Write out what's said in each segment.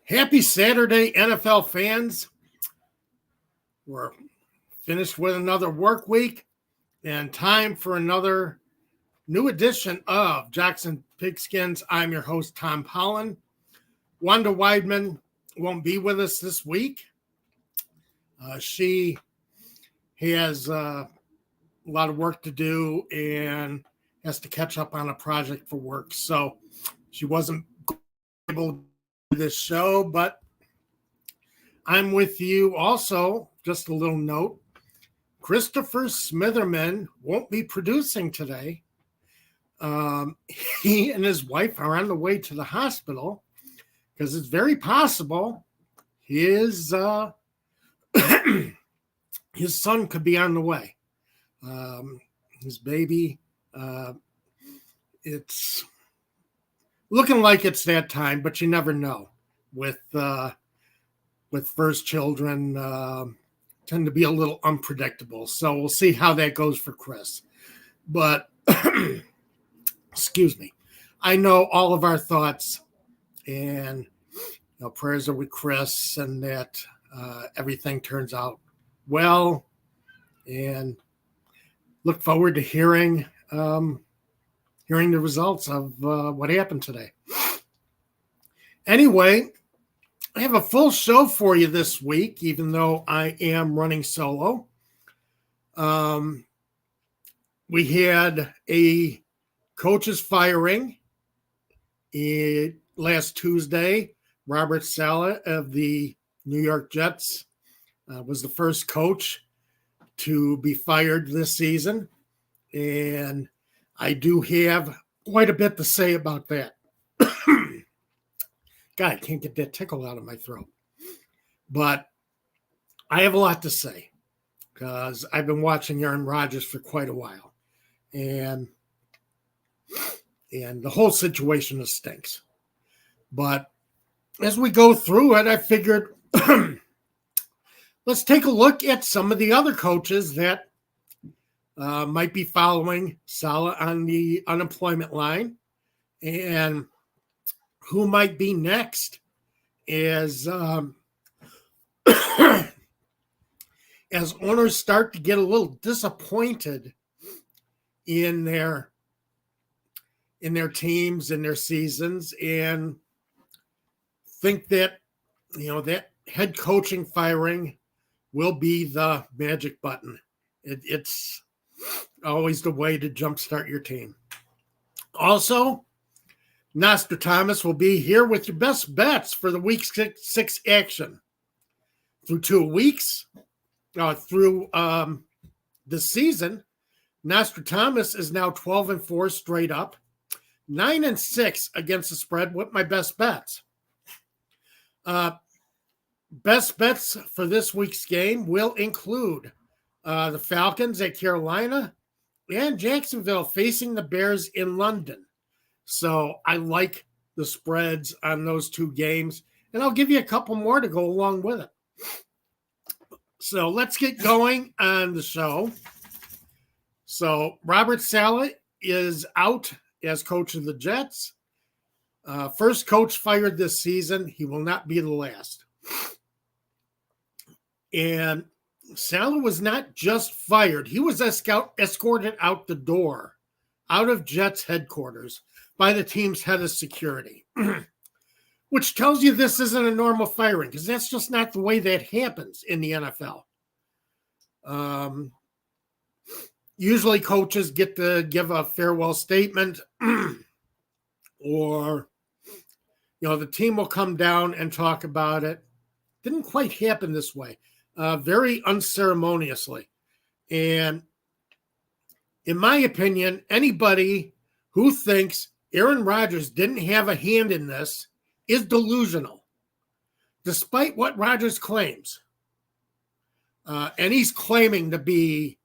Happy Saturday, NFL fans. We're finished with another work week and time for another new edition of Jackson Pigskins. I'm your host, Tom Pollen. Wanda Weidman won't be with us this week. She has a lot of work to do and has to catch up on a project for work. So she wasn't able to do this show, but I'm with you also. Just a little note. Christopher Smitherman won't be producing today. He and his wife are on the way to the hospital because it's very possible his his son could be on the way. His baby, it's looking like it's that time, but you never know. With first children, tend to be a little unpredictable. So we'll see how that goes for Chris. But excuse me, I know all of our thoughts and prayers are with Chris, and that everything turns out well. And look forward to hearing the results of what happened today. Anyway, I have a full show for you this week, even though I am running solo. We had a coach's firing last Tuesday. Robert Saleh of the New York Jets was the first coach to be fired this season. And I do have quite a bit to say about that. God, I can't get that tickle out of my throat. But I have a lot to say because I've been watching Aaron Rodgers for quite a while. And the whole situation stinks. But as we go through it, I figured let's take a look at some of the other coaches that might be following Saleh on the unemployment line and who might be next as as owners start to get a little disappointed in their teams and their seasons and think that that head coaching firing will be the magic button. It's always the way to jumpstart your team. Also, Nostradamus will be here with your best bets for the week six action. Through 2 weeks, through the season, Nostradamus is now 12-4 straight up, 9-6 against the spread with my best bets. Best bets for this week's game will include the Falcons at Carolina and Jacksonville facing the Bears in London. So I like the spreads on those two games, and I'll give you a couple more to go along with it. So let's get going on the show. So Robert Saleh is out as coach of the Jets. First coach fired this season. He will not be the last. And Saleh was not just fired. He was escorted out the door, out of Jets headquarters, by the team's head of security, which tells you this isn't a normal firing because that's just not the way that happens in the NFL. Usually coaches get to give a farewell statement or, the team will come down and talk about it. Didn't quite happen this way, very unceremoniously. And in my opinion, anybody who thinks Aaron Rodgers didn't have a hand in this is delusional, despite what Rodgers claims. And he's claiming to be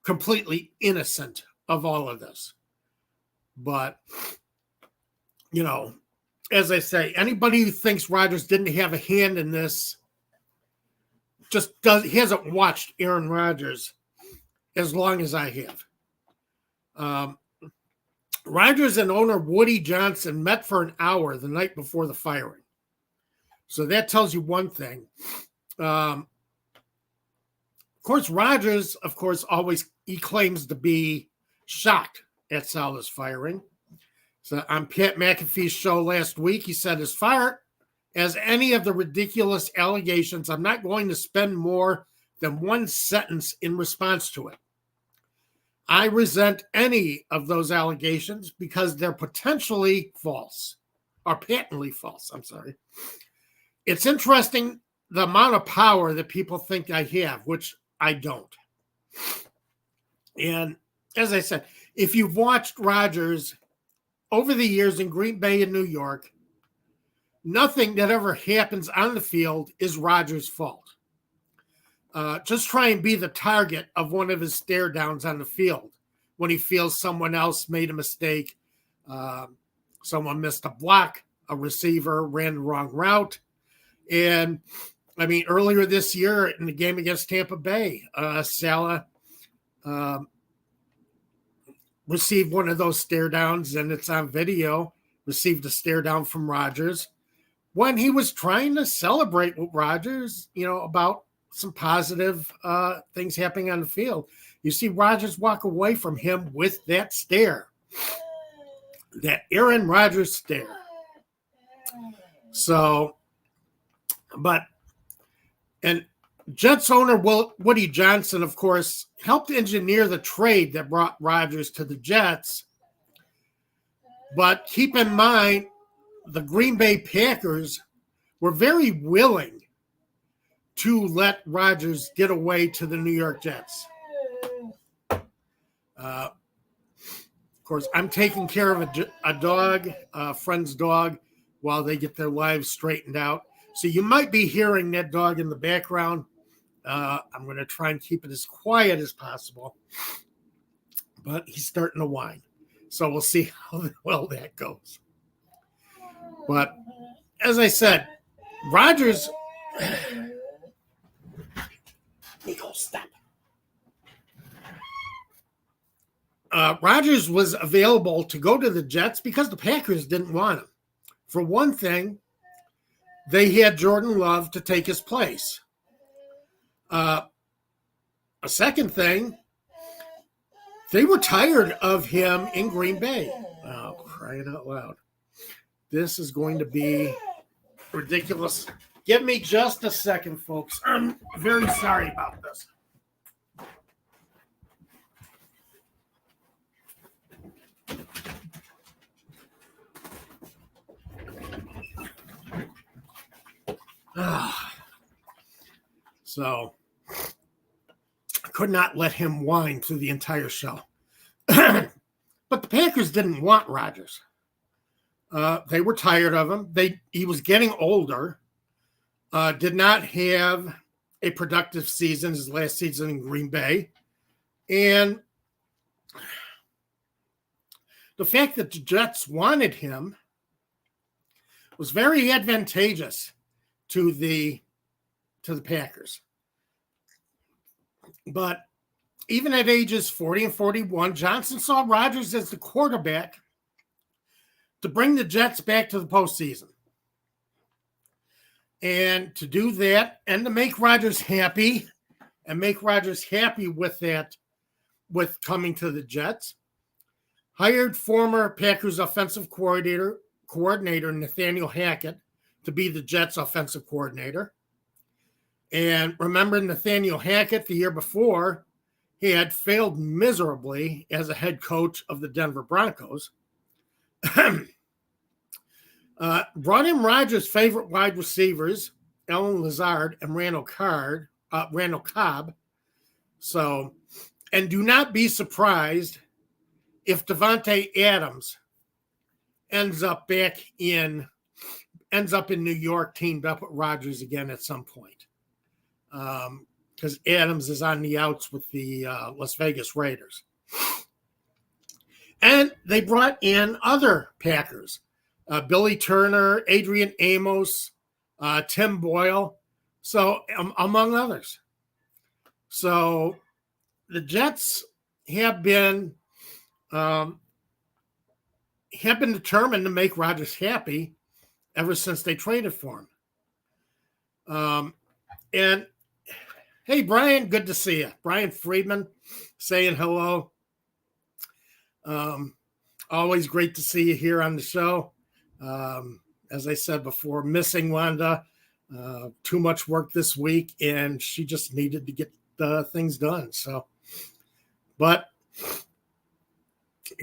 completely innocent of all of this. But, as I say, anybody who thinks Rodgers didn't have a hand in this he hasn't watched Aaron Rodgers as long as I have. Rodgers and owner Woody Johnson met for an hour the night before the firing. So that tells you one thing. Of course, Rodgers, always he claims to be shocked at Saleh's firing. So on Pat McAfee's show last week, he said, as far as any of the ridiculous allegations, I'm not going to spend more than one sentence in response to it. I resent any of those allegations because they're potentially false, or patently false. I'm sorry. It's interesting the amount of power that people think I have, which I don't. And as I said, if you've watched Rodgers over the years in Green Bay and New York, nothing that ever happens on the field is Rodgers' fault. Just try and be the target of one of his stare downs on the field when he feels someone else made a mistake, someone missed a block, a receiver ran the wrong route. And I mean, earlier this year in the game against Tampa Bay, Saleh received one of those stare downs, and it's on video, received a stare down from Rodgers when he was trying to celebrate with Rodgers, about some positive things happening on the field. You see Rodgers walk away from him with that stare, that Aaron Rodgers stare. So, and Jets owner Woody Johnson, of course, helped engineer the trade that brought Rodgers to the Jets. But keep in mind, the Green Bay Packers were very willing to let Rodgers get away to the New York Jets. Of course, I'm taking care of a dog, a friend's dog, while they get their lives straightened out. So you might be hearing that dog in the background. I'm going to try and keep it as quiet as possible. But he's starting to whine. So we'll see how well that goes. But as I said, Rodgers... Nico, stop. Rodgers was available to go to the Jets because the Packers didn't want him. For one thing, they had Jordan Love to take his place. A second thing, they were tired of him in Green Bay. Oh, crying out loud. This is going to be ridiculous. Give me just a second, folks. I'm very sorry about this. So, I could not let him whine through the entire show. But the Packers didn't want Rodgers. They were tired of him. He was getting older. Did not have a productive season, his last season in Green Bay. And the fact that the Jets wanted him was very advantageous to the Packers. But even at ages 40 and 41, Johnson saw Rodgers as the quarterback to bring the Jets back to the postseason. And to do that and to make Rodgers happy with that, with coming to the Jets, hired former Packers offensive coordinator Nathaniel Hackett to be the Jets offensive coordinator. And remember, Nathaniel Hackett, the year before, he had failed miserably as a head coach of the Denver Broncos. Brought in Rodgers' favorite wide receivers, Allen Lazard and Randall Cobb. So, and do not be surprised if Devontae Adams ends up in New York, teamed up with Rodgers again at some point. Because Adams is on the outs with the Las Vegas Raiders. And they brought in other Packers. Billy Turner, Adrian Amos, Tim Boyle, so among others. So the Jets have been determined to make Rodgers happy ever since they traded for him. And hey, Brian, good to see you. Brian Friedman saying hello. Always great to see you here on the show. As I said before, missing Wanda. Too much work this week, and she just needed to get things done. So, but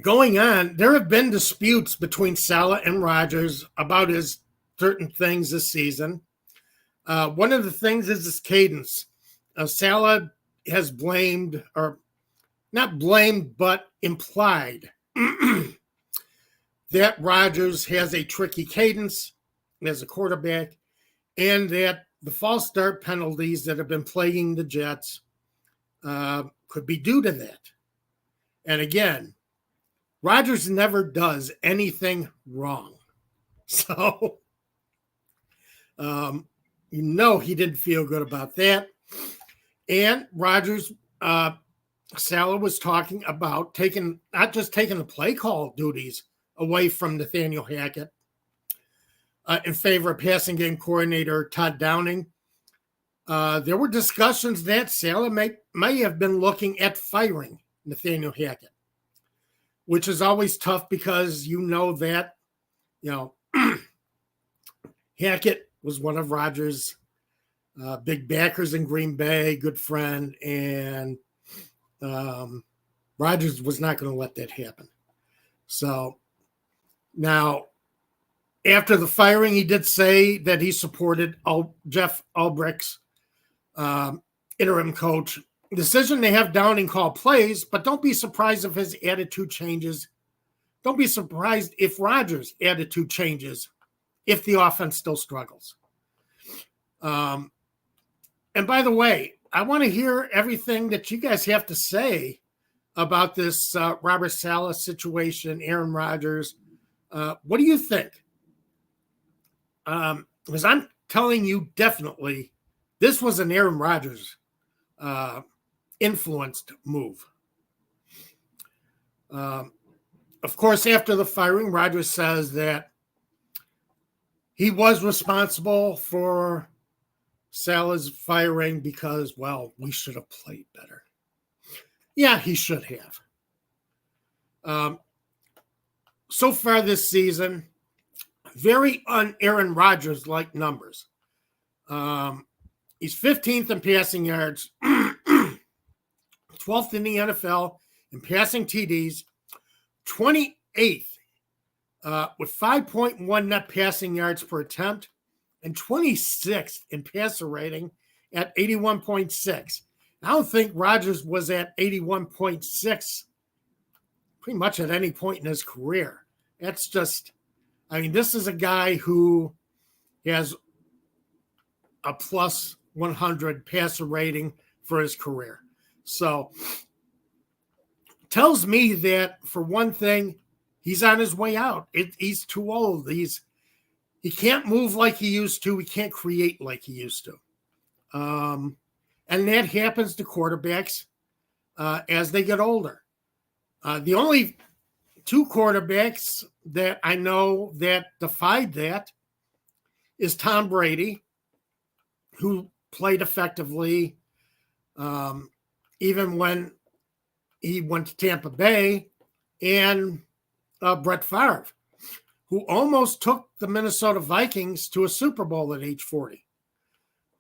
going on, there have been disputes between Saleh and Rodgers about his certain things this season. One of the things is his cadence. Saleh has blamed, or not blamed, but implied that Rodgers has a tricky cadence as a quarterback, and that the false start penalties that have been plaguing the Jets could be due to that. And again, Rodgers never does anything wrong. So, he didn't feel good about that. And Rodgers, Saleh was talking about not just taking the play call duties away from Nathaniel Hackett in favor of passing game coordinator Todd Downing. There were discussions that Saleh may have been looking at firing Nathaniel Hackett, which is always tough because that, Hackett was one of Rodgers' big backers in Green Bay, good friend, and Rodgers was not going to let that happen. So now, after the firing, he did say that he supported Jeff Ulbricht's interim coach decision to have Downing call plays, but don't be surprised if his attitude changes. Don't be surprised if Rodgers' attitude changes if the offense still struggles. And by the way, I want to hear everything that you guys have to say about this Robert Saleh situation, Aaron Rodgers. What do you think? Because I'm telling you definitely this was an Aaron Rodgers influenced move. Of course, after the firing, Rodgers says that he was responsible for Saleh's firing because, we should have played better. Yeah, he should have. So far this season, very un-Aaron Rodgers-like numbers. He's 15th in passing yards, 12th in the NFL in passing TDs, 28th with 5.1 net passing yards per attempt, and 26th in passer rating at 81.6. I don't think Rodgers was at 81.6 pretty much at any point in his career. That's just, this is a guy who has a plus 100 passer rating for his career. So, tells me that, for one thing, he's on his way out. He's too old. He can't move like he used to. He can't create like he used to. And that happens to quarterbacks as they get older. The only two quarterbacks that I know that defied that is Tom Brady, who played effectively even when he went to Tampa Bay, and Brett Favre, who almost took the Minnesota Vikings to a Super Bowl at age 40.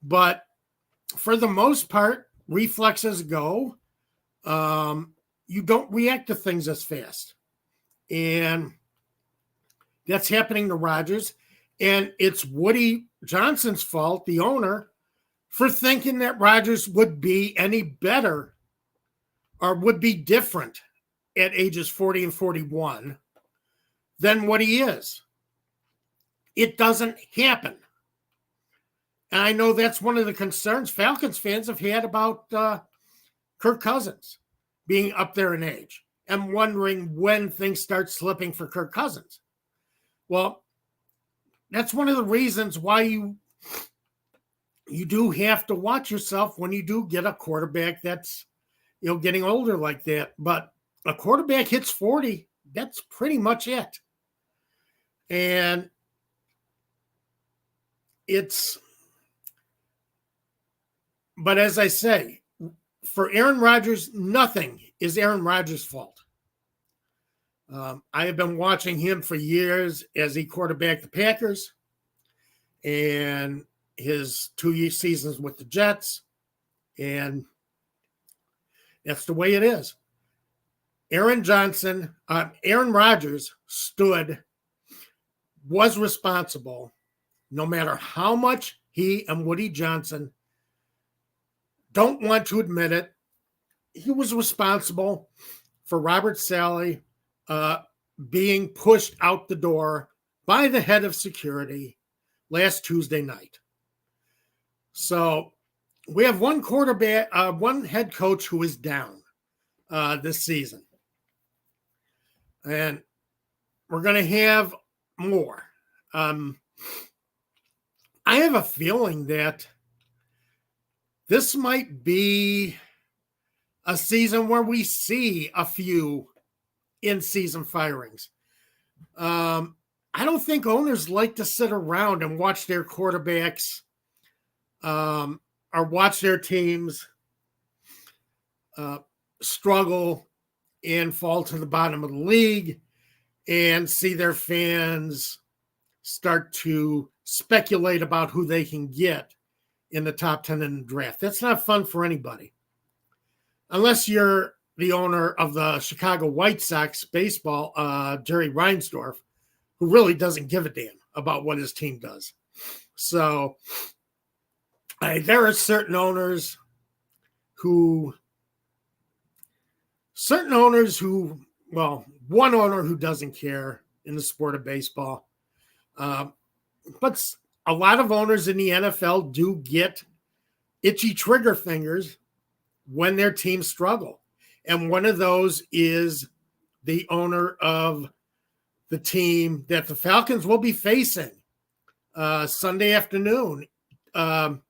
But for the most part, reflexes go. You don't react to things as fast. And that's happening to Rodgers. And it's Woody Johnson's fault, the owner, for thinking that Rodgers would be any better or would be different at ages 40 and 41 than what he is. It doesn't happen. And I know that's one of the concerns Falcons fans have had about Kirk Cousins being up there in age and wondering when things start slipping for Kirk Cousins. Well, that's one of the reasons why you do have to watch yourself when you do get a quarterback that's, getting older like that. But a quarterback hits 40, that's pretty much it. And it's But as I say, for Aaron Rodgers, nothing is Aaron Rodgers' fault. I have been watching him for years as he quarterbacked the Packers and his 2 seasons with the Jets. And that's the way it is. Aaron Rodgers was responsible, no matter how much he and Woody Johnson don't want to admit it. He was responsible for Robert Saleh being pushed out the door by the head of security last Tuesday night. So we have one head coach who is down this season. And we're going to have more. I have a feeling that this might be a season where we see a few in-season firings. I don't think owners like to sit around and watch their quarterbacks or watch their teams struggle and fall to the bottom of the league and see their fans start to speculate about who they can get in the top 10 in the draft. That's not fun for anybody. Unless you're the owner of the Chicago White Sox baseball, Jerry Reinsdorf, who really doesn't give a damn about what his team does. So there are certain owners who, well, one owner who doesn't care in the sport of baseball. But a lot of owners in the NFL do get itchy trigger fingers when their teams struggle. And one of those is the owner of the team that the Falcons will be facing Sunday afternoon. David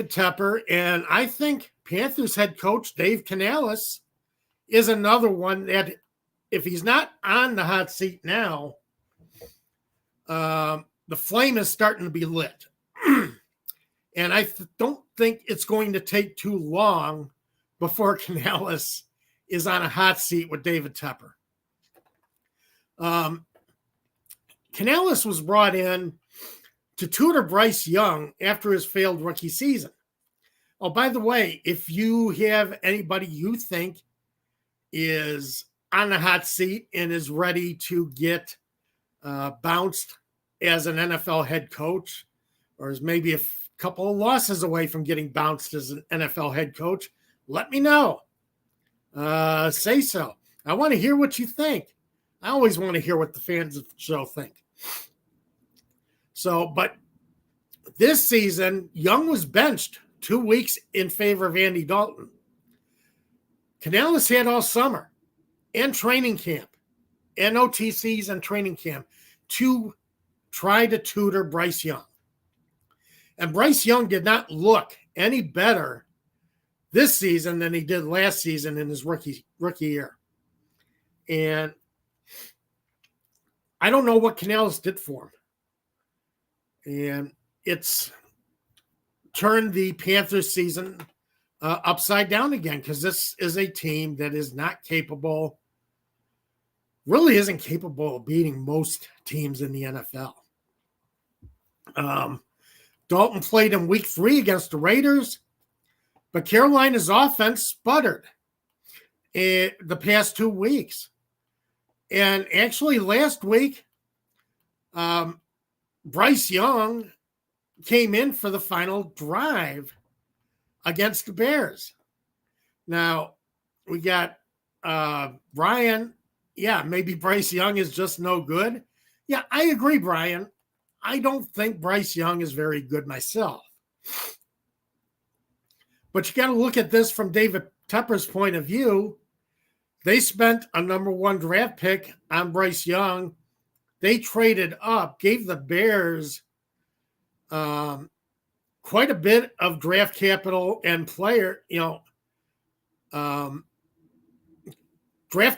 Tepper, and I think Panthers head coach Dave Canales is another one that, if he's not on the hot seat now, the flame is starting to be lit. And I don't think it's going to take too long before Canales is on a hot seat with David Tepper. Canales was brought in to tutor Bryce Young after his failed rookie season. Oh, by the way, if you have anybody you think is on the hot seat and is ready to get bounced as an NFL head coach, or is maybe a couple of losses away from getting bounced as an NFL head coach, let me know. Say so. I want to hear what you think. I always want to hear what the fans of the show think. So, but this season, Young was benched 2 weeks in favor of Andy Dalton. Canales had all summer and training camp and OTCs and training camp to try to tutor Bryce Young. And Bryce Young did not look any better this season than he did last season in his rookie year. And I don't know what Canales did for him. And it's turned the Panthers season upside down again, because this is a team that is not capable, really isn't capable of beating most teams in the NFL. Dalton played in week 3 against the Raiders, but Carolina's offense sputtered the past 2 weeks. And actually last week, Bryce Young came in for the final drive against the Bears. Now, we got Brian. Yeah, maybe Bryce Young is just no good. Yeah, I agree, Brian. I don't think Bryce Young is very good myself. But you got to look at this from David Tepper's point of view. They spent a number 1 draft pick on Bryce Young. They traded up, gave the Bears quite a bit of draft capital and draft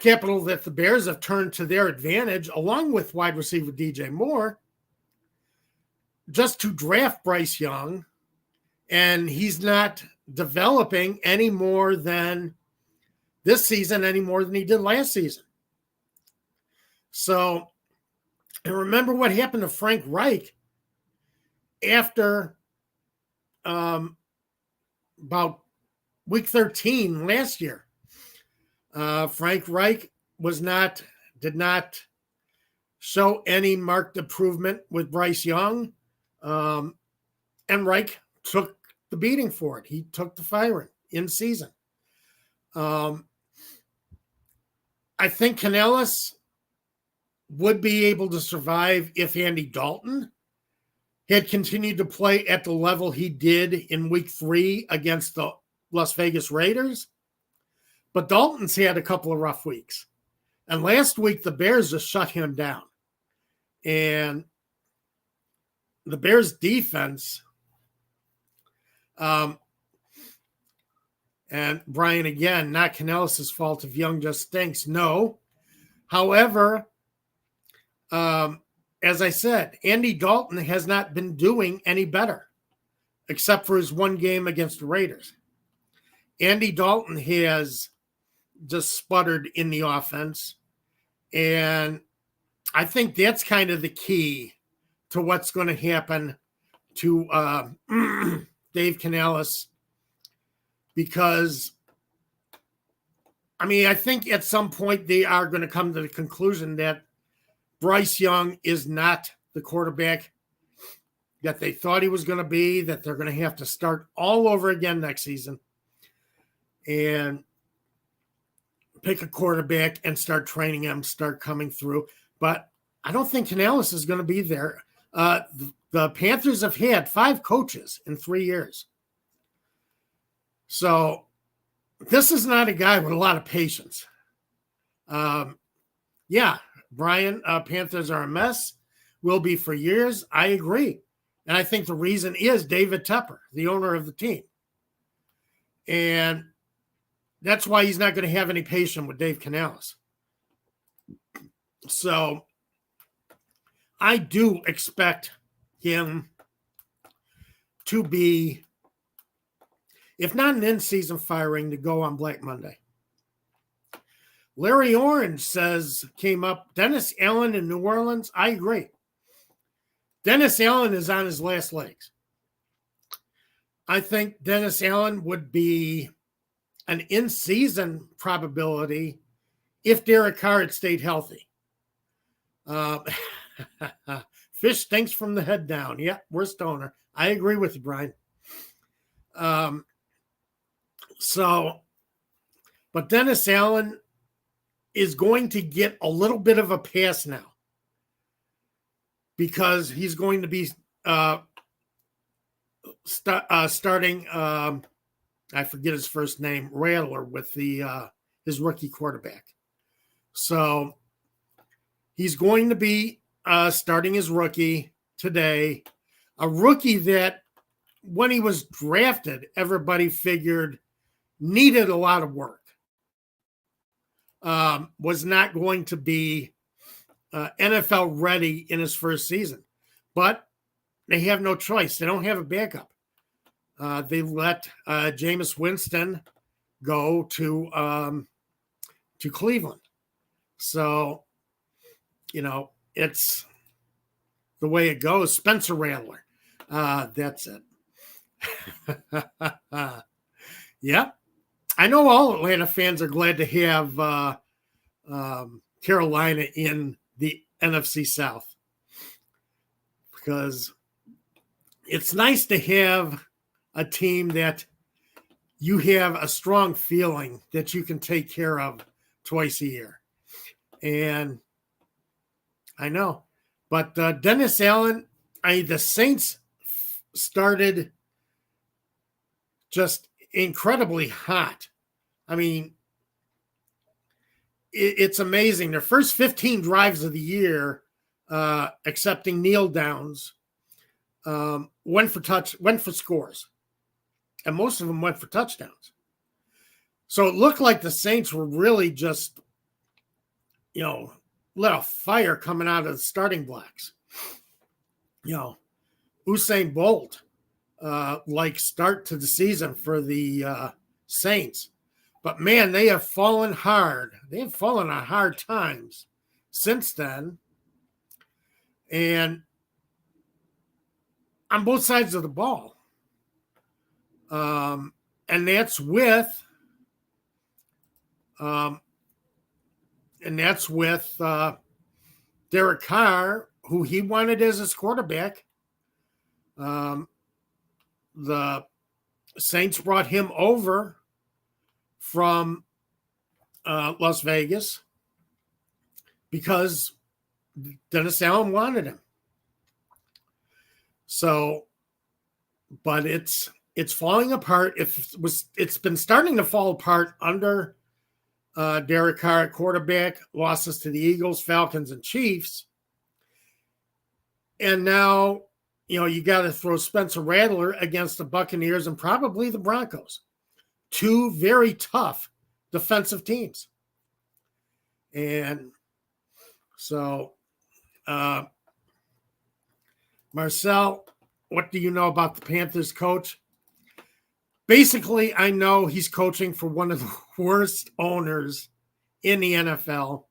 capital that the Bears have turned to their advantage, along with wide receiver DJ Moore, just to draft Bryce Young And he's not developing any more than this season, any more than he did last season. So, and remember what happened to Frank Reich after about week 13 last year. Frank Reich did not show any marked improvement with Bryce Young. And Reich took the beating for it. He took the firing in season. I think Canales would be able to survive if Andy Dalton had continued to play at the level he did in week 3 against the Las Vegas Raiders. But Dalton's had a couple of rough weeks. And last week, the Bears just shut him down. And the Bears defense, and Brian, again, not Canales' fault if Young just stinks. No. However, as I said, Andy Dalton has not been doing any better, except for his one game against the Raiders. Andy Dalton has just sputtered in the offense. And I think that's kind of the key to what's going to happen to Dave Canales. Because, I mean, I think at some point they are going to come to the conclusion that Bryce Young is not the quarterback that they thought he was going to be, that they're going to have to start all over again next season and pick a quarterback and start training him, start coming through. But I don't think Canales is going to be there. The Panthers have had 5 coaches in 3 years. So this is not a guy with a lot of patience. Yeah, Brian, Panthers are a mess. Will be for years. I agree. And I think the reason is David Tepper, the owner of the team. And that's why he's not going to have any patience with Dave Canales. So I do expect him to be, if not an in-season firing, to go on Black Monday. Larry Orange came up, Dennis Allen in New Orleans. I agree. Dennis Allen is on his last legs. I think Dennis Allen would be an in-season probability if Derek Carr had stayed healthy. Fish stinks from the head down. Yeah, we're stoner. I agree with you, Brian. But Dennis Allen is going to get a little bit of a pass now because he's going to be starting, I forget his first name, Rattler, with his rookie quarterback. So he's going to be starting his rookie today, a rookie that when he was drafted, everybody figured needed a lot of work, was not going to be NFL ready in his first season. But they have no choice. They don't have a backup. They let Jameis Winston go to Cleveland. So, it's the way it goes. Spencer Rattler. That's it. Yeah. I know all Atlanta fans are glad to have Carolina in the NFC South because it's nice to have a team that you have a strong feeling that you can take care of twice a year. And I know. But Dennis Allen, the Saints started just incredibly hot. I mean, it's amazing. Their first 15 drives of the year, excepting kneel downs, went for scores. And most of them went for touchdowns. So it looked like the Saints were really just, lit a fire coming out of the starting blocks. Usain Bolt like start to the season for the Saints. But man, they have fallen hard. They have fallen on hard times since then. And on both sides of the ball. And that's with Derek Carr, who he wanted as his quarterback. The Saints brought him over from Las Vegas because Dennis Allen wanted him. So, but it's falling apart. It's been starting to fall apart under Derek Carr at quarterback, losses to the Eagles, Falcons, and Chiefs. And now, you got to throw Spencer Rattler against the Buccaneers and probably the Broncos. Two very tough defensive teams. And so, Marcel, what do you know about the Panthers coach? Basically, I know he's coaching for one of the worst owners in the NFL,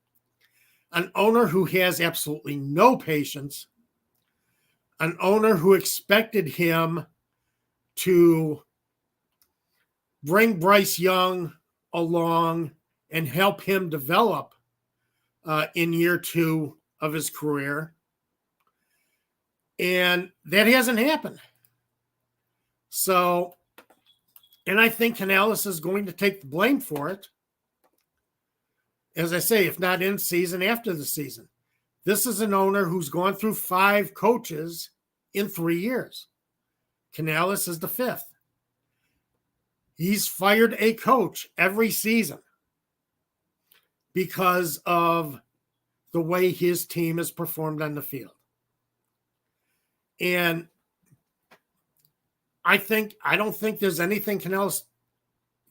an owner who has absolutely no patience, an owner who expected him to bring Bryce Young along and help him develop in year 2 of his career. And that hasn't happened. So, and I think Canales is going to take the blame for it. As I say, if not in season, after the season. This is an owner who's gone through 5 coaches in 3 years. Canales is the 5th. He's fired a coach every season because of the way his team has performed on the field. And I don't think there's anything Canales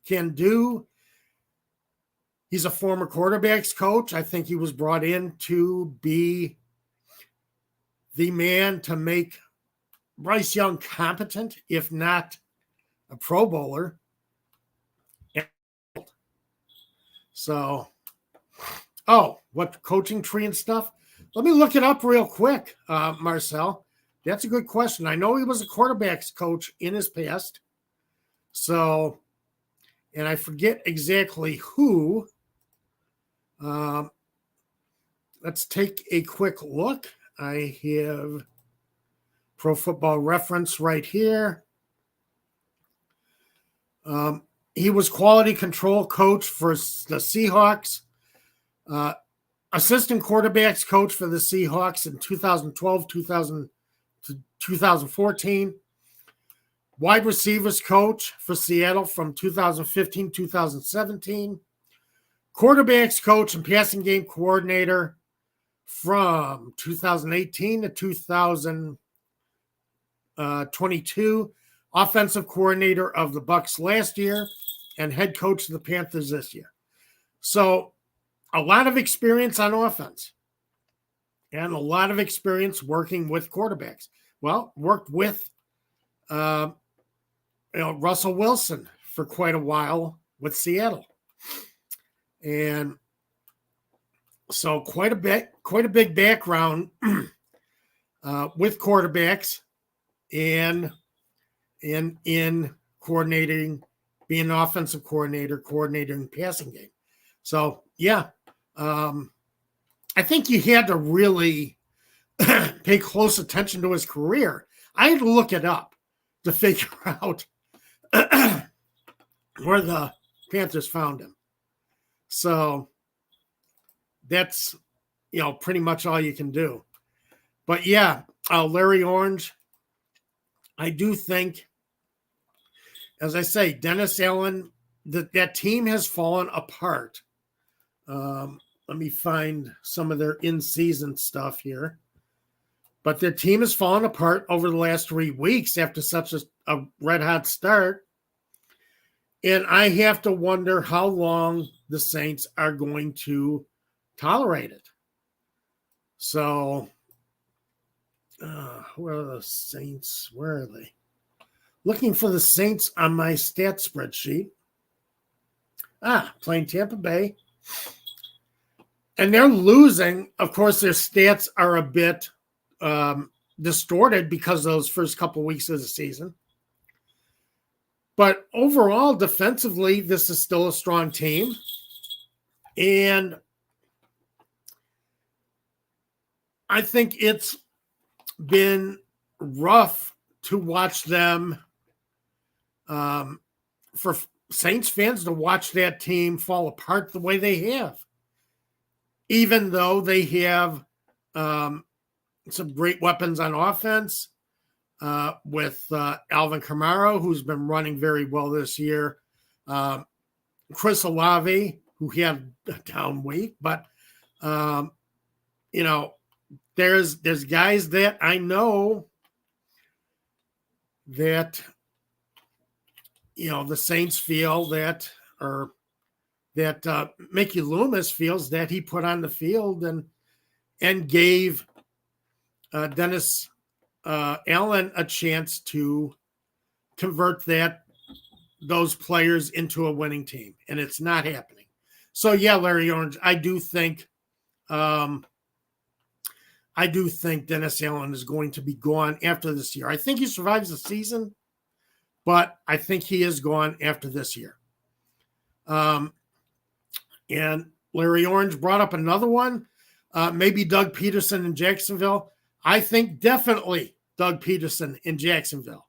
can do. He's a former quarterbacks coach. I think he was brought in to be the man to make Bryce Young competent, if not a Pro Bowler. So, what coaching tree and stuff? Let me look it up real quick, Marcel. That's a good question. I know he was a quarterbacks coach in his past. So, and I forget exactly who. Let's take a quick look. I have Pro Football Reference right here. He was quality control coach for the Seahawks, assistant quarterbacks coach for the Seahawks in 2012, 2014, wide receivers coach for Seattle from 2015, 2017, quarterbacks coach and passing game coordinator from 2018 to 2022, offensive coordinator of the Bucs last year, and head coach of the Panthers this year. So a lot of experience on offense and a lot of experience working with quarterbacks. Well, worked with Russell Wilson for quite a while with Seattle. And so quite a big background with quarterbacks and in coordinating, being an offensive coordinator, coordinating passing game. So, yeah, I think you had to really pay close attention to his career. I had to look it up to figure out where the Panthers found him. So that's, pretty much all you can do. But yeah, Larry Orange, I do think, as I say, Dennis Allen, that team has fallen apart. Let me find some of their in-season stuff here. But their team has fallen apart over the last 3 weeks after such a red-hot start. And I have to wonder how long the Saints are going to tolerate it. So, where are the Saints? Where are they? Looking for the Saints on my stat spreadsheet. Playing Tampa Bay. And they're losing. Of course, their stats are a bit distorted because of those first couple of weeks of the season. But overall, defensively, this is still a strong team. And I think it's been rough to watch them, for Saints fans to watch that team fall apart the way they have. Even though they have some great weapons on offense with Alvin Kamara, who's been running very well this year. Chris Olave, who had a down week. But, there's guys that I know that, the Saints feel that, or that Mickey Loomis feels that he put on the field and gave Dennis Allen a chance to convert those players into a winning team, and it's not happening. So yeah, Larry Orange, I do think Dennis Allen is going to be gone after this year. I think he survives the season, but I think he is gone after this year. And Larry Orange brought up another one, maybe Doug Peterson in Jacksonville. I think definitely Doug Peterson in Jacksonville.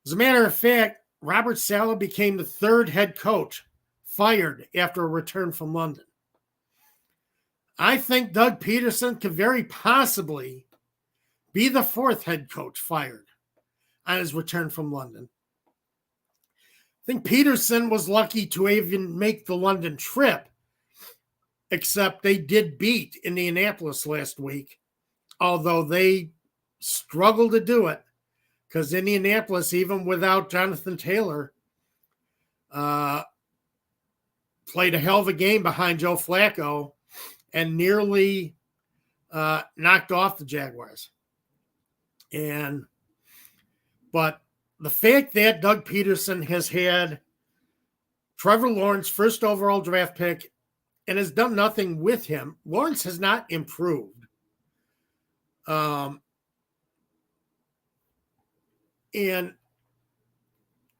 As a matter of fact, Robert Saleh became the third head coach fired after a return from London. I think Doug Peterson could very possibly be the fourth head coach fired on his return from London. I think Peterson was lucky to even make the London trip, except they did beat Indianapolis last week, although they struggled to do it because Indianapolis, even without Jonathan Taylor, played a hell of a game behind Joe Flacco and nearly knocked off the Jaguars. But the fact that Doug Peterson has had Trevor Lawrence first overall draft pick and has done nothing with him, Lawrence has not improved. And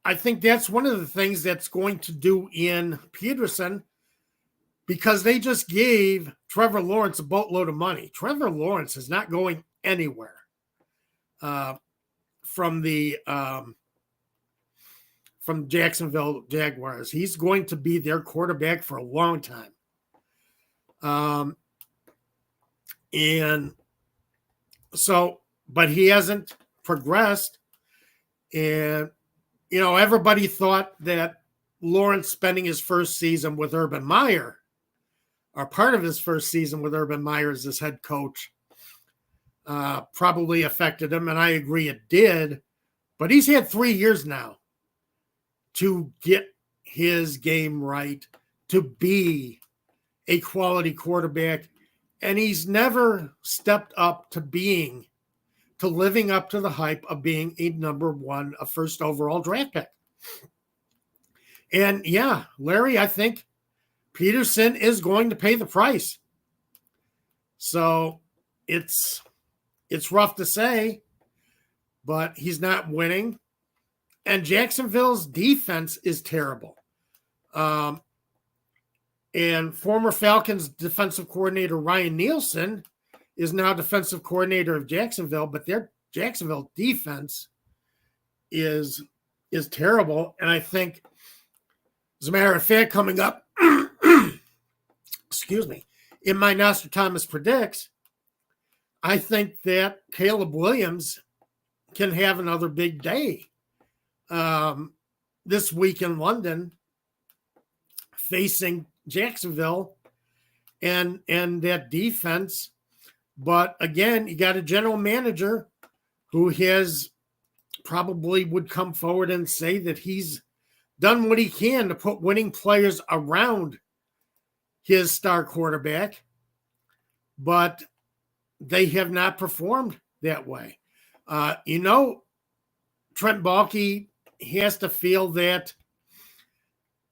I think that's one of the things that's going to do in Peterson, because they just gave Trevor Lawrence a boatload of money. Trevor Lawrence is not going anywhere from Jacksonville Jaguars. He's going to be their quarterback for a long time. And so, but he hasn't progressed. And, everybody thought that Lawrence spending his first season with Urban Meyer, or part of his first season with Urban Meyer as his head coach, probably affected him. And I agree it did. But he's had 3 years now to get his game right, to be a quality quarterback. And he's never stepped up to living up to the hype of being a number one, a first overall draft pick. And yeah, Larry, I think Peterson is going to pay the price. So it's rough to say, but he's not winning. And Jacksonville's defense is terrible. And former Falcons defensive coordinator Ryan Nielsen is now defensive coordinator of Jacksonville, but their Jacksonville defense is terrible. And I think, as a matter of fact, coming up, excuse me, in my Nostradamus predicts, I think that Caleb Williams can have another big day this week in London, facing Jacksonville and that defense. But again, you got a general manager who probably would come forward and say that he's done what he can to put winning players around his star quarterback, but they have not performed that way. Trent Baalke has to feel that,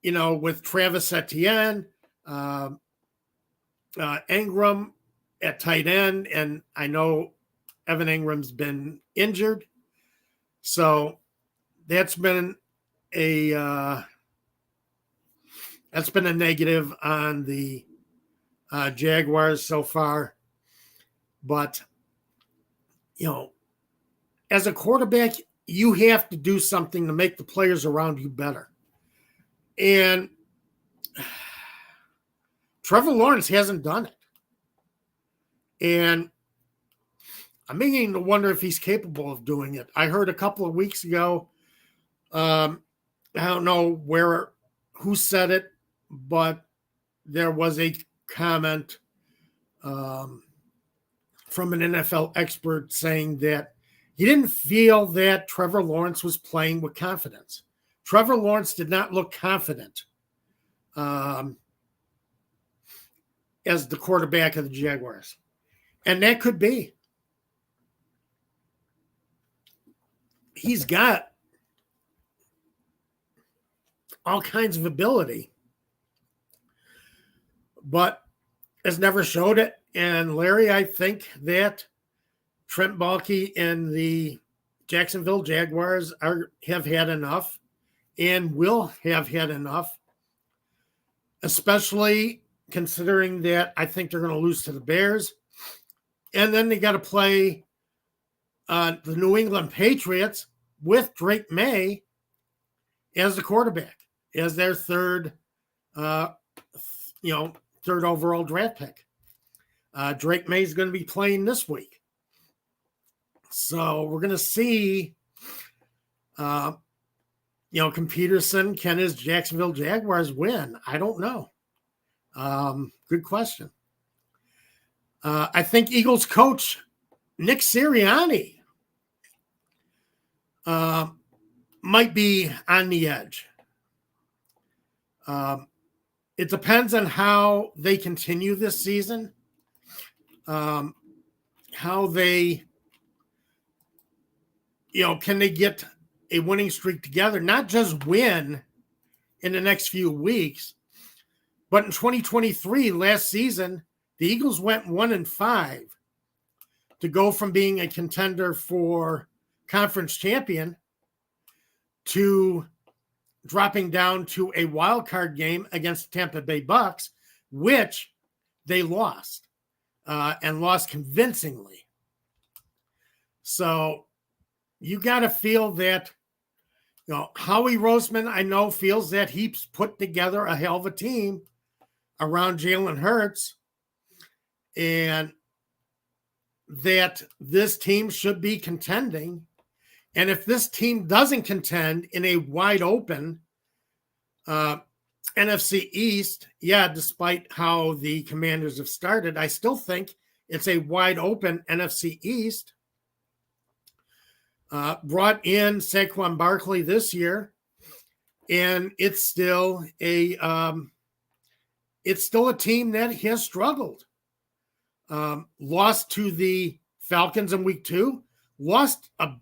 with Travis Etienne, Ingram at tight end, and I know Evan Ingram's been injured, so that's been a negative on the Jaguars so far. But as a quarterback, you have to do something to make the players around you better. And Trevor Lawrence hasn't done it. And I'm beginning to wonder if he's capable of doing it. I heard a couple of weeks ago, I don't know who said it, but there was a comment from an NFL expert saying that he didn't feel that Trevor Lawrence was playing with confidence. Trevor Lawrence did not look confident as the quarterback of the Jaguars. And that could be. He's got all kinds of ability, but has never showed it. And Larry, I think that Trent Baalke and the Jacksonville Jaguars have had enough and will have had enough, especially considering that I think they're going to lose to the Bears. And then they got to play the New England Patriots with Drake May as the quarterback, as their third overall draft pick. Drake May is going to be playing this week. So we're going to see, can Peterson, can his Jacksonville Jaguars win? I don't know. Good question. I think Eagles coach Nick Sirianni might be on the edge. It depends on how they continue this season, how they, can they get a winning streak together, not just win in the next few weeks, but in 2023, last season, the Eagles went 1-5 to go from being a contender for conference champion to dropping down to a wild card game against the Tampa Bay Bucks, which they lost and lost convincingly. So you got to feel that, Howie Roseman, I know, feels that he's put together a hell of a team around Jalen Hurts, and that this team should be contending. And if this team doesn't contend in a wide open NFC East, despite how the Commanders have started, I still think it's a wide open NFC East. Brought in Saquon Barkley this year, and it's still a team that has struggled. Lost to the Falcons in week 2, lost a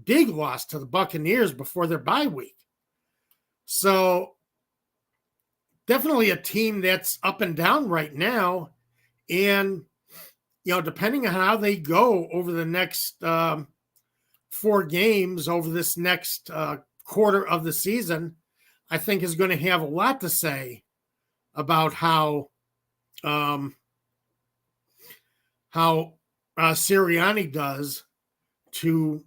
big loss to the Buccaneers before their bye week. So definitely a team that's up and down right now. And, depending on how they go over the next 4 games over this next quarter of the season, I think is going to have a lot to say about how Sirianni does to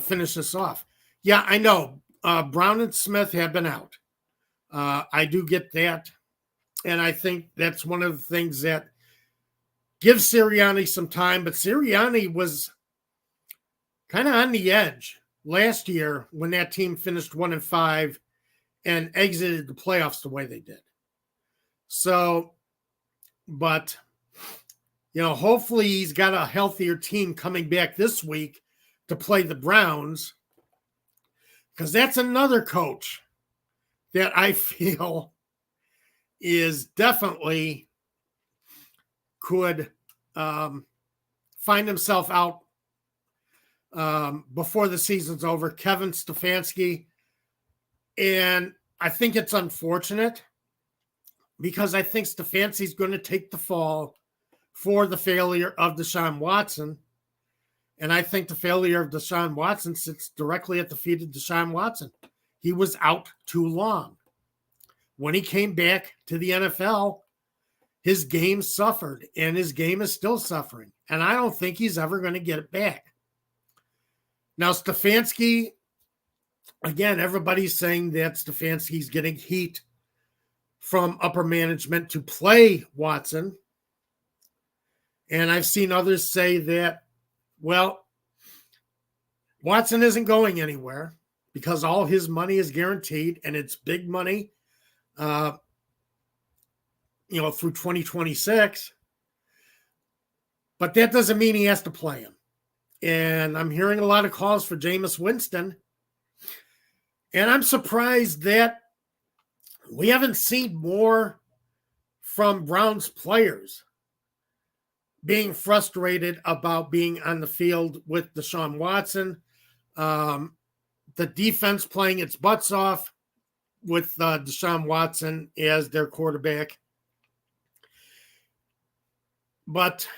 finish this off. Yeah, I know. Brown and Smith have been out. I do get that. And I think that's one of the things that gives Sirianni some time. But Sirianni was kind of on the edge last year when that team finished 1-5 and exited the playoffs the way they did. So, but, hopefully he's got a healthier team coming back this week to play the Browns, because that's another coach that I feel is definitely could find himself out before the season's over, Kevin Stefanski. And I think it's unfortunate because I think Stefanski's going to take the fall for the failure of Deshaun Watson. And I think the failure of Deshaun Watson sits directly at the feet of Deshaun Watson. He was out too long. When he came back to the NFL, his game suffered, and his game is still suffering. And I don't think he's ever going to get it back. Now, Stefanski, again, everybody's saying that Stefanski's getting heat from upper management to play Watson. And I've seen others say that, well, Watson isn't going anywhere because all his money is guaranteed, and it's big money, through 2026. But that doesn't mean he has to play him. And I'm hearing a lot of calls for Jameis Winston. And I'm surprised that we haven't seen more from Browns players being frustrated about being on the field with Deshaun Watson. The defense playing its butts off with Deshaun Watson as their quarterback. But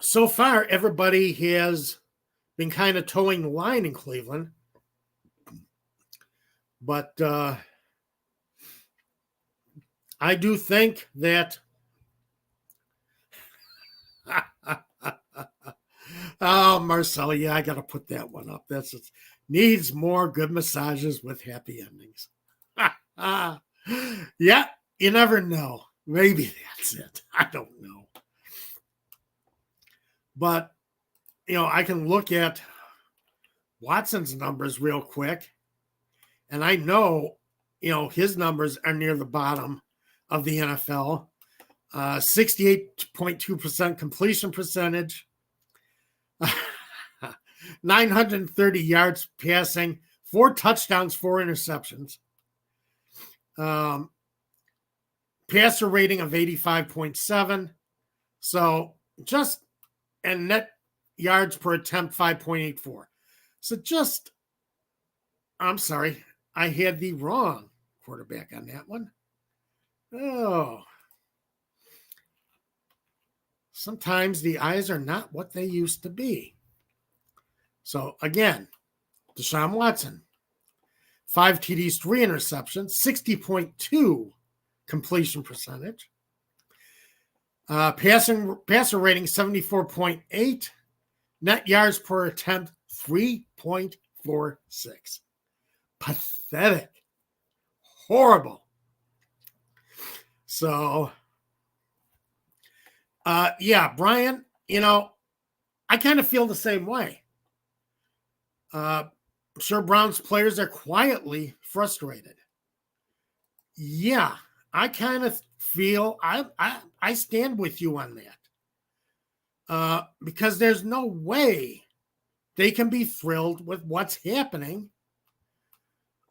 so far, everybody has been kind of towing the line in Cleveland. But I do think that oh, Marcella, yeah, I got to put that one up. That's it. Needs more good massages with happy endings. Yeah, you never know. Maybe that's it. I don't know. But, I can look at Watson's numbers real quick. And I know, his numbers are near the bottom of the NFL. 68.2% completion percentage. 930 yards passing, 4 touchdowns, 4 interceptions. Passer rating of 85.7. So and net yards per attempt, 5.84. So I'm sorry, I had the wrong quarterback on that one. Oh. Sometimes the eyes are not what they used to be. So, again, Deshaun Watson, 5 TDs, 3 interceptions, 60.2 completion percentage. Passer rating, 74.8. Net yards per attempt, 3.46. Pathetic. Horrible. So, Brian, I kind of feel the same way. I'm sure Browns players are quietly frustrated. Yeah, I kind of feel I stand with you on that. Because there's no way they can be thrilled with what's happening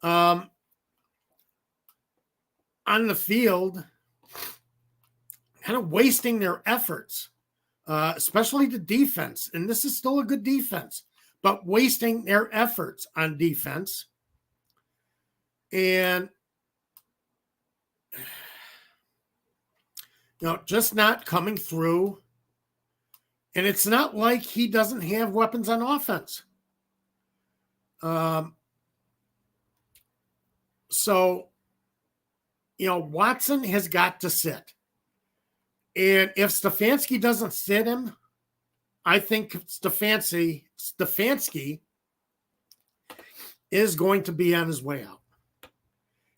on the field, kind of wasting their efforts, especially the defense. And this is still a good defense, but wasting their efforts on defense. And, just not coming through. And it's not like he doesn't have weapons on offense. So, Watson has got to sit. And if Stefanski doesn't sit him, I think Stefanski is going to be on his way out.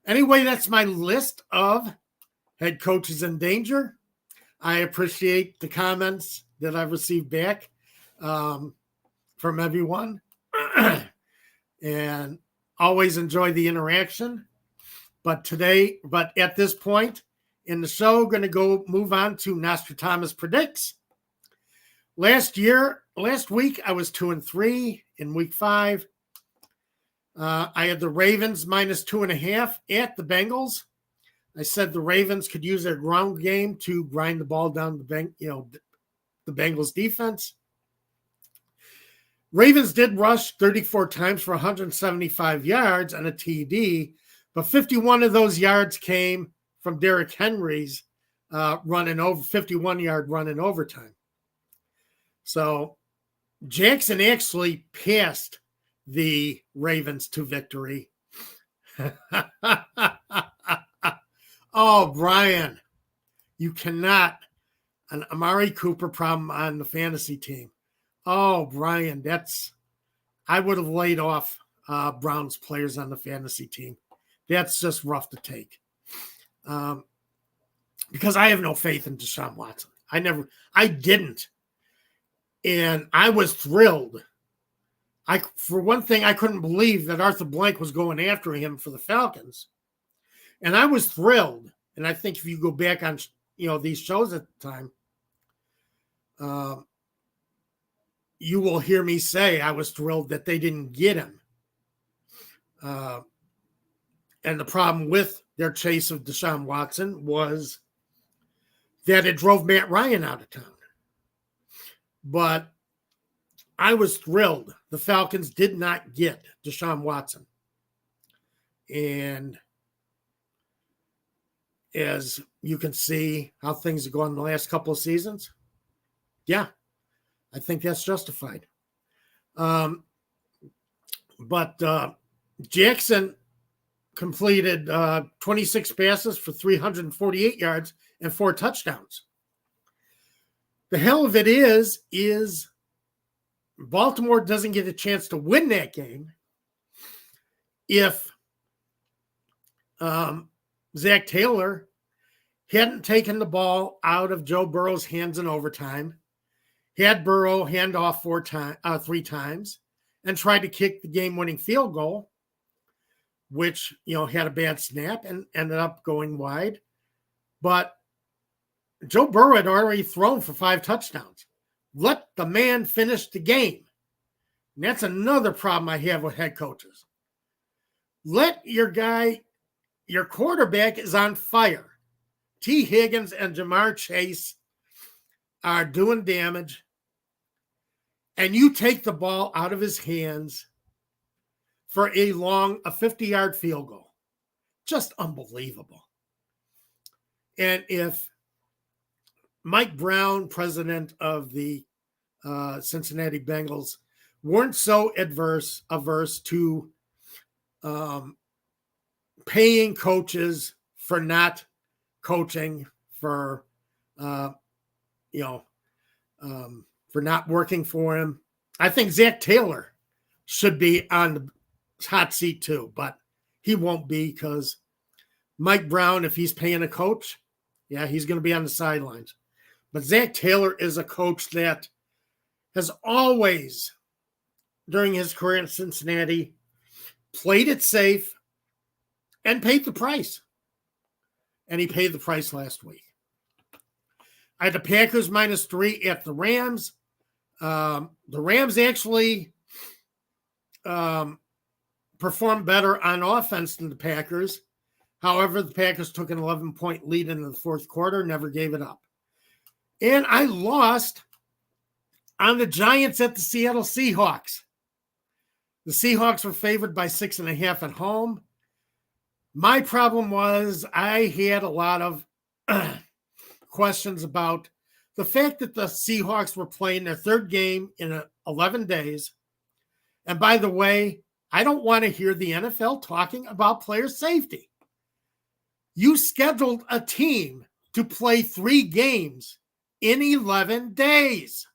Anyway, that's my list of head coaches in danger. I appreciate the comments that I've received back from everyone. And always enjoy the interaction. But at this point in the show, going to move on to Nostradamus Predicts. Last week, I was 2-3 in week 5. I had the Ravens -2.5 at the Bengals. I said the Ravens could use their ground game to grind the ball down the Bengals defense. Ravens did rush 34 times for 175 yards and a TD, but 51 of those yards came from Derrick Henry's 51-yard run in overtime. So Jackson actually passed the Ravens to victory. Oh, Brian, you cannot. An Amari Cooper problem on the fantasy team. Oh, Brian, I would have laid off Browns players on the fantasy team. That's just rough to take. Because I have no faith in Deshaun Watson. I didn't. And I was thrilled. For one thing, I couldn't believe that Arthur Blank was going after him for the Falcons. And I was thrilled. And I think if you go back on, these shows at the time, you will hear me say I was thrilled that they didn't get him. And the problem with their chase of Deshaun Watson was that it drove Matt Ryan out of town. But I was thrilled the Falcons did not get Deshaun Watson. And as you can see how things have gone the last couple of seasons, yeah, I think that's justified. But Jackson completed 26 passes for 348 yards and 4 touchdowns. The hell of it is Baltimore doesn't get a chance to win that game if Zach Taylor hadn't taken the ball out of Joe Burrow's hands in overtime, had Burrow hand off 3 times, and tried to kick the game-winning field goal, which, had a bad snap and ended up going wide. But Joe Burrow had already thrown for 5 touchdowns. Let the man finish the game. And that's another problem I have with head coaches. Let your quarterback is on fire. T. Higgins and Jamar Chase are doing damage. And you take the ball out of his hands for a 50-yard field goal. Just unbelievable. And if Mike Brown, president of the Cincinnati Bengals, weren't so averse to paying coaches for not coaching, for not working for him, I think Zach Taylor should be on the hot seat too, but he won't be because Mike Brown, if he's paying a coach, he's going to be on the sidelines. But Zach Taylor is a coach that has always, during his career in Cincinnati, played it safe and paid the price. And he paid the price last week. I had the Packers -3 at the Rams. The Rams actually performed better on offense than the Packers. However, the Packers took an 11-point lead in the fourth quarter, never gave it up. And I lost on the Giants at the Seattle Seahawks. The Seahawks were favored by 6.5 at home. My problem was I had a lot of questions about the fact that the Seahawks were playing their 3rd game in 11 days. And by the way, I don't want to hear the NFL talking about player safety. You scheduled a team to play 3 games in 11 days.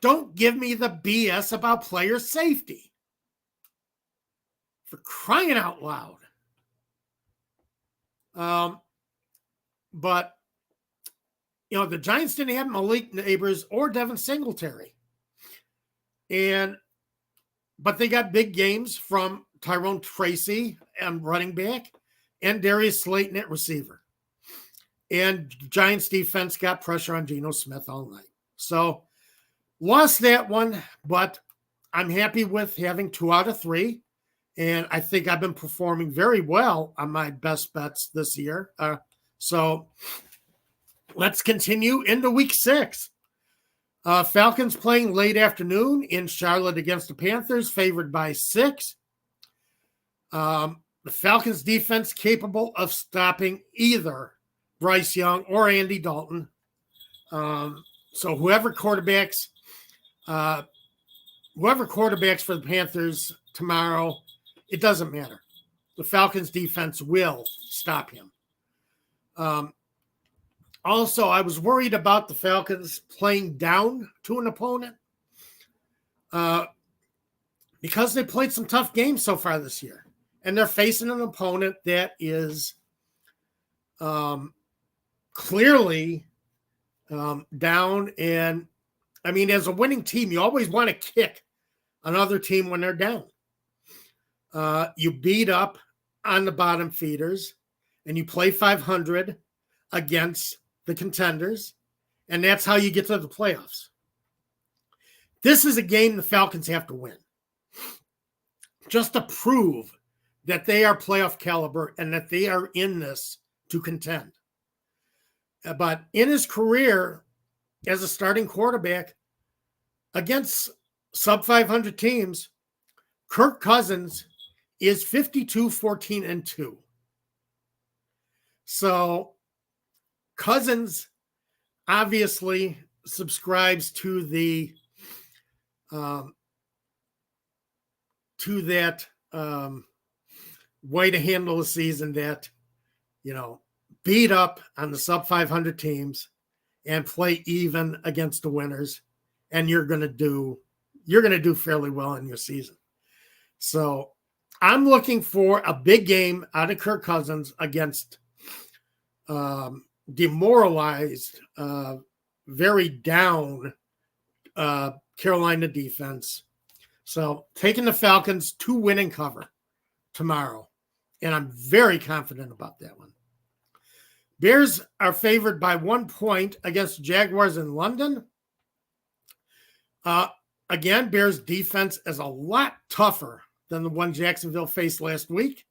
Don't give me the BS about player safety. For crying out loud. But, the Giants didn't have Malik Neighbors or Devin Singletary. But they got big games from Tyrone Tracy and running back and Darius Slayton at receiver. And Giants defense got pressure on Geno Smith all night. So lost that one, but I'm happy with having 2 out of 3. And I think I've been performing very well on my best bets this year. So let's continue into week 6. Falcons playing late afternoon in Charlotte against the Panthers, favored by 6. The Falcons defense capable of stopping either Bryce Young or Andy Dalton. So whoever quarterbacks for the Panthers tomorrow, it doesn't matter. The Falcons defense will stop him. Also, I was worried about the Falcons playing down to an opponent because they played some tough games so far this year. And they're facing an opponent that is clearly down. And, I mean, as a winning team, you always want to kick another team when they're down. You beat up on the bottom feeders, and you play 500 against the contenders, and that's how you get to the playoffs. This is a game the Falcons have to win, just to prove that they are playoff caliber and that they are in this to contend. But in his career as a starting quarterback against sub-500 teams, Kirk Cousins is 52-14-2. So Cousins obviously subscribes to the way to handle the season that, beat up on the sub-500 teams and play even against the winners, and you're going to do fairly well in your season. So I'm looking for a big game out of Kirk Cousins against demoralized, very down Carolina defense. So taking the Falcons to win and cover tomorrow. And I'm very confident about that one. Bears are favored by 1 point against Jaguars in London. Again, Bears defense is a lot tougher than the one Jacksonville faced last week.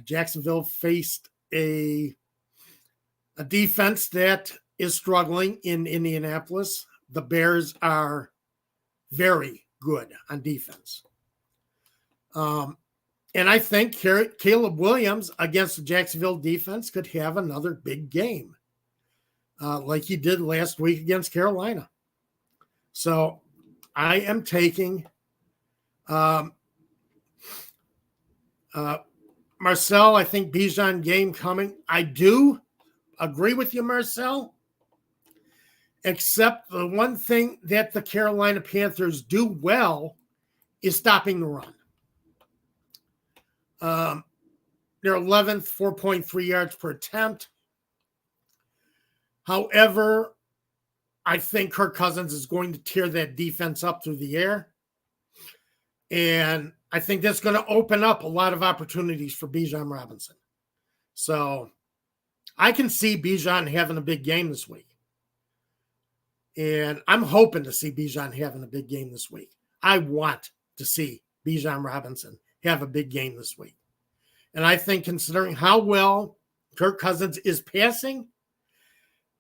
Jacksonville faced a defense that is struggling in Indianapolis. The Bears are very good on defense. And I think Caleb Williams against the Jacksonville defense could have another big game like he did last week against Carolina. So I am taking Marcel. I think Bijan game coming. I do agree with you, Marcel, except the one thing that the Carolina Panthers do well is stopping the run. They're 11th, 4.3 yards per attempt. However, I think Kirk Cousins is going to tear that defense up through the air. And I think that's going to open up a lot of opportunities for Bijan Robinson. So I can see Bijan having a big game this week. And I'm hoping to see Bijan having a big game this week. I want to see Bijan Robinson have a big game this week. And I think considering how well Kirk Cousins is passing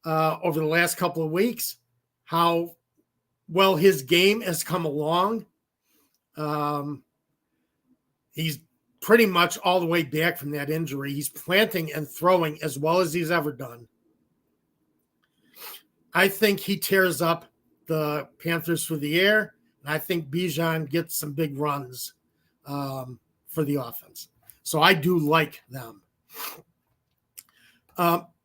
over the last couple of weeks, how well his game has come along, he's pretty much all the way back from that injury. He's planting and throwing as well as he's ever done. I think he tears up the Panthers through the air, and I think Bijan gets some big runs for the offense. So I do like them.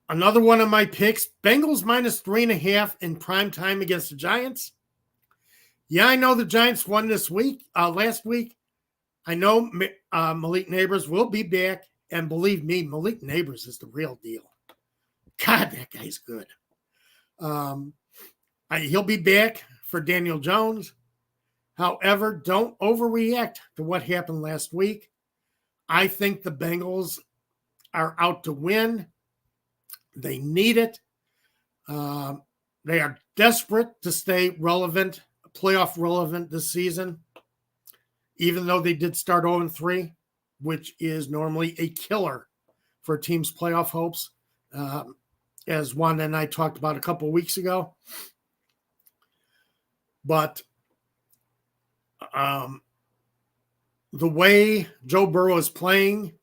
Another one of my picks, Bengals minus 3.5 in prime time against the Giants. Yeah, I know the Giants won last week. I know Malik Neighbors will be back. And believe me, Malik Neighbors is the real deal. God, that guy's good. He'll be back for Daniel Jones. However, don't overreact to what happened last week. I think the Bengals are out to win. They need it. They are desperate to stay relevant, playoff relevant this season, even though they did start 0-3, which is normally a killer for a team's playoff hopes, as Wanda and I talked about a couple of weeks ago. But the way Joe Burrow is playing,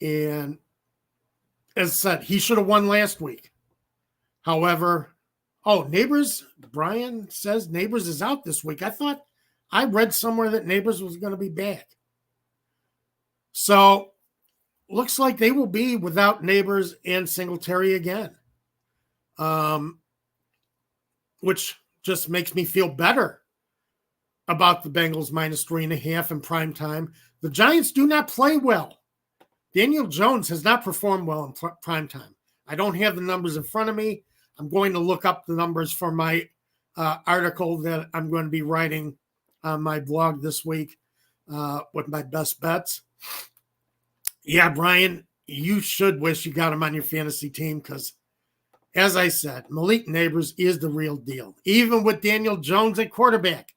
and as I said, he should have won last week. However, Neighbors, Brian says Neighbors is out this week. I read somewhere that Neighbors was going to be back. So, looks like they will be without Neighbors and Singletary again, which just makes me feel better about the Bengals -3.5 in prime time. The Giants do not play well. Daniel Jones has not performed well in prime time. I don't have the numbers in front of me. I'm going to look up the numbers for my article that I'm going to be writing on my blog this week with my best bets. Yeah, Brian, you should wish you got him on your fantasy team because, as I said, Malik Neighbors is the real deal. Even with Daniel Jones at quarterback,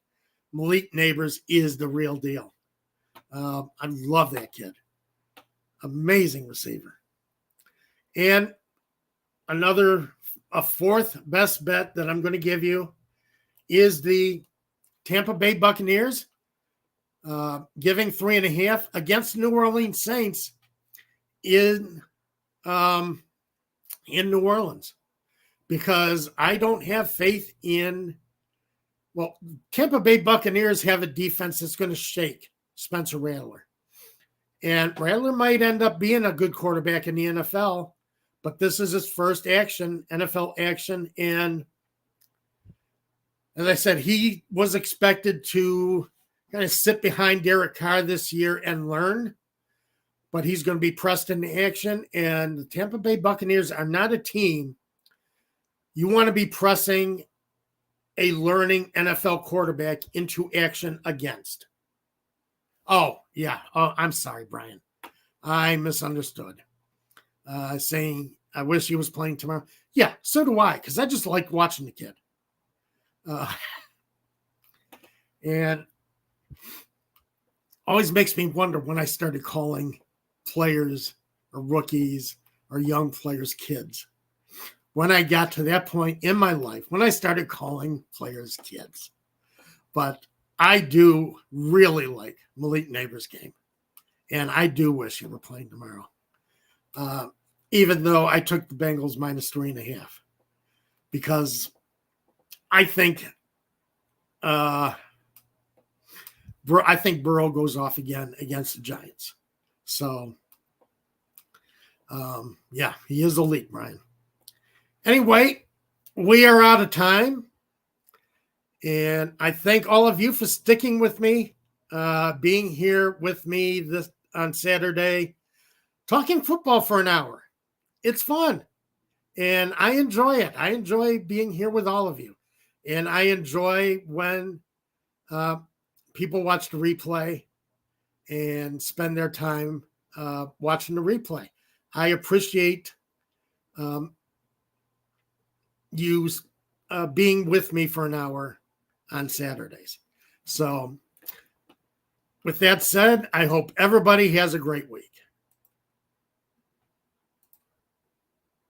Malik Neighbors is the real deal. I love that kid. Amazing receiver. And a fourth best bet that I'm going to give you is the Tampa Bay Buccaneers giving 3.5 against New Orleans Saints in New Orleans, because I don't have faith in. Well, Tampa Bay Buccaneers have a defense that's going to shake Spencer Rattler. And Rattler might end up being a good quarterback in the NFL, but this is his first NFL action. And as I said, he was expected to kind of sit behind Derek Carr this year and learn, but he's going to be pressed into action. And the Tampa Bay Buccaneers are not a team you want to be pressing a learning NFL quarterback into action against. Oh, yeah. Oh, I'm sorry, Brian. I misunderstood. Saying I wish he was playing tomorrow. Yeah, so do I, because I just like watching the kid. And always makes me wonder when I started calling players or rookies or young players kids. When I got to that point in my life, when I started calling players kids. But I do really like Malik Neighbors' game. And I do wish he were playing tomorrow. Even though I took the Bengals -3.5. Because I think Burrow goes off again against the Giants. So, yeah, he is elite, Brian. Anyway, we are out of time. And I thank all of you for sticking with me, being here with me on Saturday, talking football for an hour. It's fun. And I enjoy it. I enjoy being here with all of you. And I enjoy when people watch the replay and spend their time watching the replay. I appreciate you being with me for an hour on Saturdays. So with that said, I hope everybody has a great week.